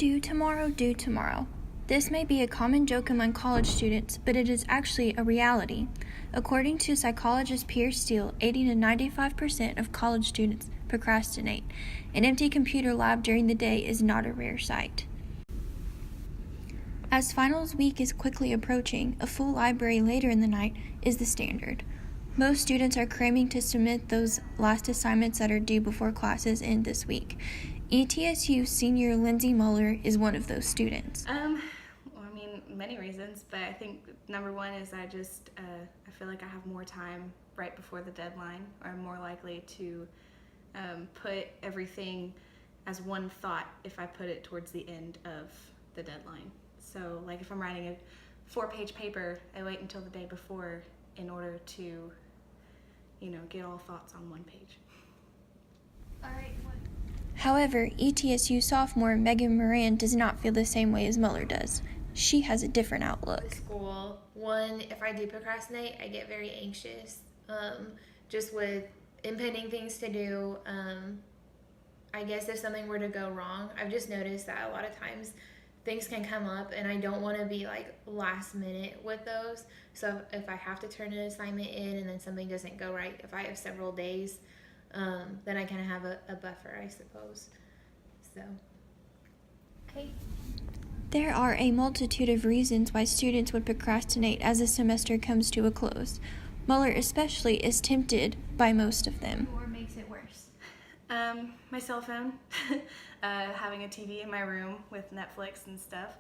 do tomorrow, do tomorrow. This may be a common joke among college students, but it is actually a reality. According to psychologist Pierce Steele, 80 to 95% of college students procrastinate. An empty computer lab during the day is not a rare sight. As finals week is quickly approaching, a full library later in the night is the standard. Most students are cramming to submit those last assignments that are due before classes end this week. ETSU senior Lindsay Muller is one of those students. Many reasons, but I think number one is I feel like I have more time right before the deadline, or I'm more likely to put everything as one thought if I put it towards the end of the deadline. So like if I'm writing a 4-page paper, I wait until the day before in order to, get all thoughts on one page. However, ETSU sophomore Megan Moran does not feel the same way as Muller does. She has a different outlook. School, if I do procrastinate, I get very anxious. Just with impending things to do. I guess if something were to go wrong, I've just noticed that a lot of times things can come up and I don't want to be like last minute with those. So if I have to turn an assignment in and then something doesn't go right, if I have several days, then I kind of have a buffer, I suppose. So, okay. There are a multitude of reasons why students would procrastinate as the semester comes to a close. Muller especially is tempted by most of them. Or makes it worse? My cell phone, having a TV in my room with Netflix and stuff.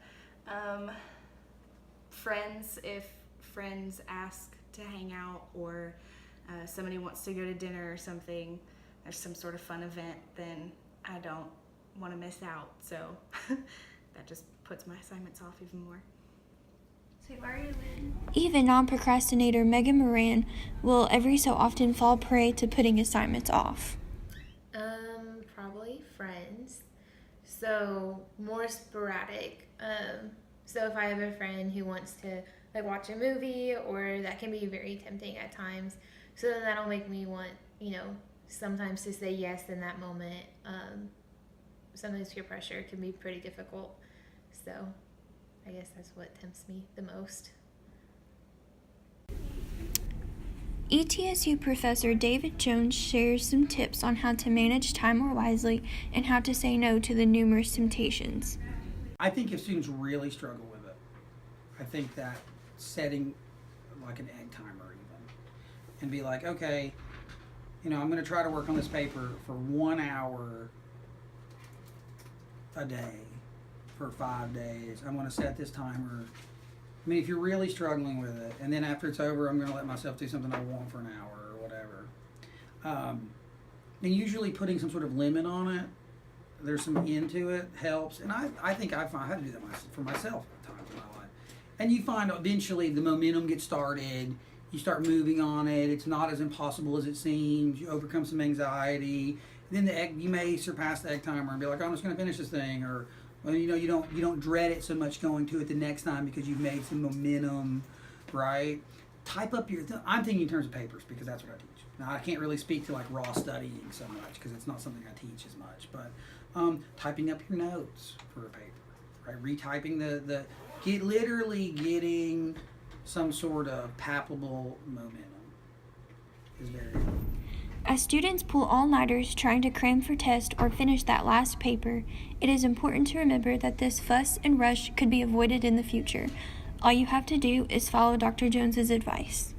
Friends, if friends ask to hang out, or somebody wants to go to dinner or something, there's some sort of fun event, then I don't want to miss out. So that just puts my assignments off even more. So why are you in? Even non-procrastinator Megan Moran will every so often fall prey to putting assignments off. Probably friends. So more sporadic. So if I have a friend who wants to watch a movie, or that can be very tempting at times. So then that'll make me want, sometimes to say yes in that moment. Sometimes peer pressure can be pretty difficult. So I guess that's what tempts me the most. ETSU professor David Jones shares some tips on how to manage time more wisely and how to say no to the numerous temptations. I think if students really struggle with it, I think that setting like an egg timer even, and be like, okay, I'm going to try to work on this paper for 1 hour a day for 5 days. I'm going to set this timer. If you're really struggling with it, and then after it's over, I'm going to let myself do something I want for an hour or whatever. And usually putting some sort of limit on it, there's some into it, helps. And I think I had to do that for myself at times in my life. And you find eventually the momentum gets started. You start moving on it. It's not as impossible as it seems. You overcome some anxiety. And then you may surpass the egg timer and be like, oh, I'm just going to finish this thing, or you don't dread it so much going to it the next time because you've made some momentum, right? Type up I'm thinking in terms of papers because that's what I teach. Now I can't really speak to like raw studying so much because it's not something I teach as much, but typing up your notes for a paper, right? Retyping literally getting some sort of palpable momentum is very important. As students pull all-nighters trying to cram for test or finish that last paper, it is important to remember that this fuss and rush could be avoided in the future. All you have to do is follow Dr. Jones's advice.